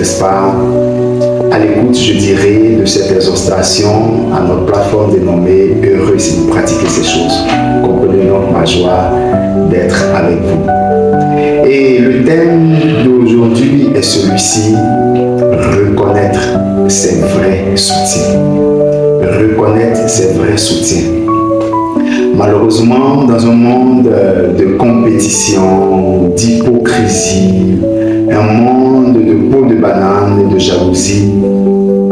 n'est-ce pas, à l'écoute, je dirais, de cette exhortation à notre plateforme dénommée Heureux si vous pratiquez ces choses. Comprenez donc ma joie d'être avec vous. Et le thème d'aujourd'hui est celui-ci, reconnaître ses vrais soutiens. Reconnaître ses vrais soutiens. Malheureusement, dans un monde de compétition, d'hypocrisie, un monde de peau de banane et de jalousie,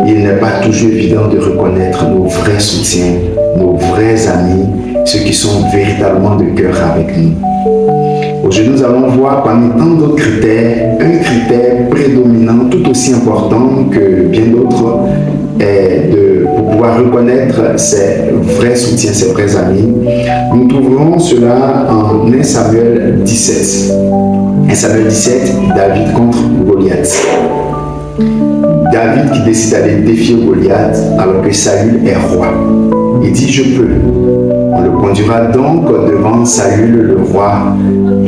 il n'est pas toujours évident de reconnaître nos vrais soutiens, nos vrais amis, ceux qui sont véritablement de cœur avec nous. Aujourd'hui, nous allons voir parmi tant d'autres critères, un critère prédominant tout aussi important que bien d'autres pour pouvoir reconnaître ses vrais soutiens, ses vrais amis. Nous trouverons cela en 1 Samuel 17. 1 Samuel 17, David contre Goliath. David qui décide d'aller défier Goliath alors que Saül est roi. Il dit « Je peux ». On le conduira donc devant Saül le roi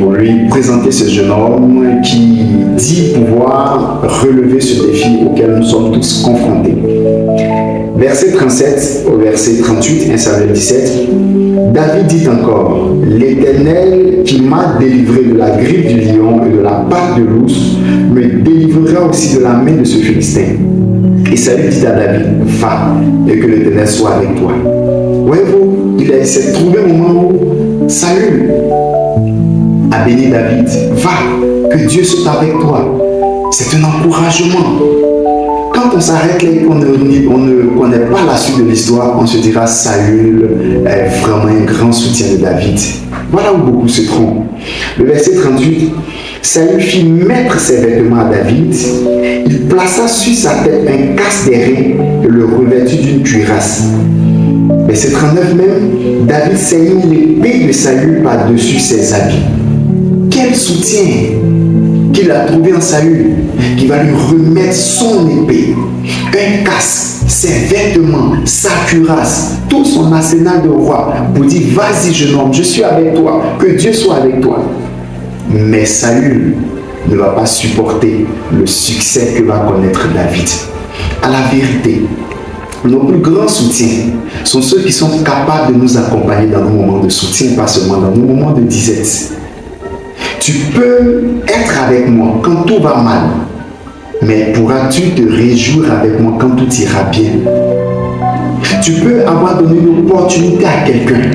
pour lui présenter ce jeune homme qui dit pouvoir relever ce défi auquel nous sommes tous confrontés. Verset 37 au verset 38, 1 Samuel 17, David dit encore, « L'Éternel qui m'a délivré de la griffe du lion et de la patte de l'ours, me délivrera aussi de la main de ce Philistin. » Et Saül dit à David, « Va, et que l'Éternel soit avec toi. » Voyez-vous, il s'est trouvé un moment où Saül a béni David, « Va, que Dieu soit avec toi. » C'est un encouragement. Quand on s'arrête là et qu'on ne connaît pas la suite de l'histoire, on se dira Saül est vraiment un grand soutien de David. Voilà où beaucoup se trompent. Le verset 38, Saül fit mettre ses vêtements à David, il plaça sur sa tête un casque d'airain et le revêtit d'une cuirasse. Verset 39 même, David ceignit l'épée de Saül par-dessus ses habits. Quel soutien qu'il a trouvé en Saül, qui va lui remettre son épée, un casque, ses vêtements, sa cuirasse, tout son arsenal de roi, pour dire, vas-y jeune homme, je suis avec toi, que Dieu soit avec toi. Mais Saül ne va pas supporter le succès que va connaître David. À la vérité, nos plus grands soutiens sont ceux qui sont capables de nous accompagner dans nos moments de soutien, pas seulement dans nos moments de disette. Tu peux être avec moi quand tout va mal, mais pourras-tu te réjouir avec moi quand tout ira bien? Tu peux avoir donné une opportunité à quelqu'un,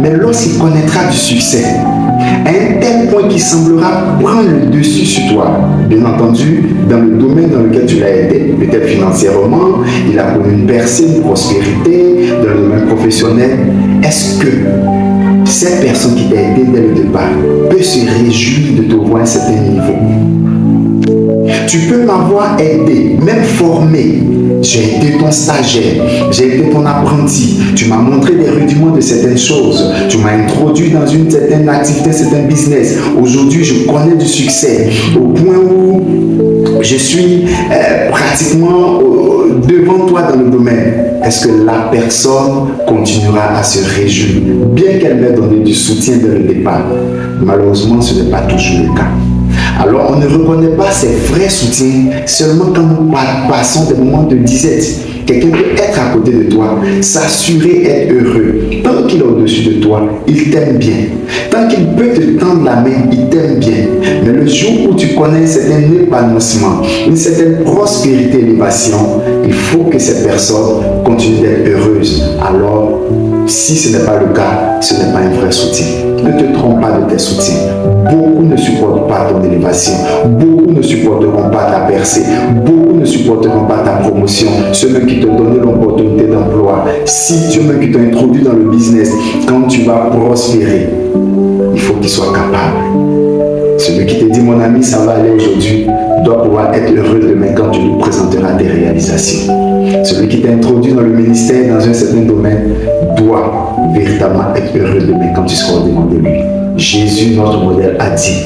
mais lorsqu'il connaîtra du succès, à un tel point qu'il semblera prendre le dessus sur toi, bien entendu, dans le domaine dans lequel tu l'as aidé, peut-être financièrement, il a connu une percée, une prospérité, dans le domaine professionnel, est-ce que cette personne qui t'a aidé dès le départ peut se réjouir de te voir à un certain niveau? Tu peux m'avoir aidé, même formé. J'ai été ton stagiaire, j'ai été ton apprenti. Tu m'as montré des rudiments de certaines choses. Tu m'as introduit dans une certaine activité, un certain business. Aujourd'hui, je connais du succès au point où je suis pratiquement devant toi dans le domaine. Est-ce que la personne continuera à se réjouir, bien qu'elle m'ait donné du soutien dès le départ? Malheureusement, ce n'est pas toujours le cas. Alors, on ne reconnaît pas ses vrais soutiens seulement quand nous passons des moments de disette. Quelqu'un peut être à côté de toi, s'assurer être heureux. Tant qu'il est au-dessus de toi, il t'aime bien. Tant qu'il peut te tendre la main, il t'aime bien. Mais le jour où tu connais un certain épanouissement, une certaine prospérité, élévation, il faut que cette personne continue d'être heureuse. Alors, si ce n'est pas le cas, ce n'est pas un vrai soutien. Ne te trompe pas de tes soutiens. Beaucoup ne supportent pas ton élévation. Beaucoup ne supporteront pas ta percée. Beaucoup ne supporteront pas ta promotion. Ceux qui te donnent l'opportunité d'emploi. Si Dieu même qui t'a introduit dans le business, quand tu vas prospérer, il faut qu'il soit capable. Celui qui te dit, mon ami, ça va aller aujourd'hui, doit pouvoir être heureux demain quand tu lui présenteras tes réalisations. Celui qui t'a introduit dans le ministère, dans un certain domaine, doit véritablement être heureux demain quand tu seras au devant de lui. Jésus, notre modèle, a dit,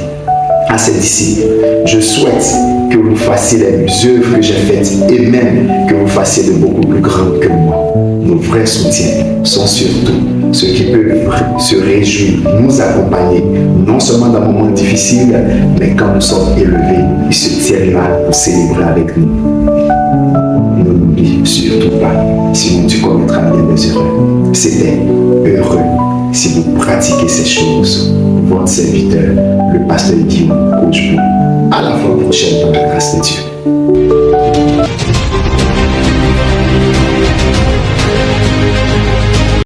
à ses disciples, je souhaite que vous fassiez les œuvres que j'ai faites et même que vous fassiez de beaucoup plus grandes que moi. Nos vrais soutiens sont surtout ceux qui peuvent se réjouir, nous accompagner, non seulement dans des moments difficiles, mais quand nous sommes élevés, ils se tiennent là pour célébrer avec nous. Ne l'oublie surtout pas, sinon tu commettras bien des erreurs. C'était heureux si vous pratiquez ces choses. Votre serviteur, le pasteur Guillaume Coachbou. À la fois prochaine par la grâce de Dieu.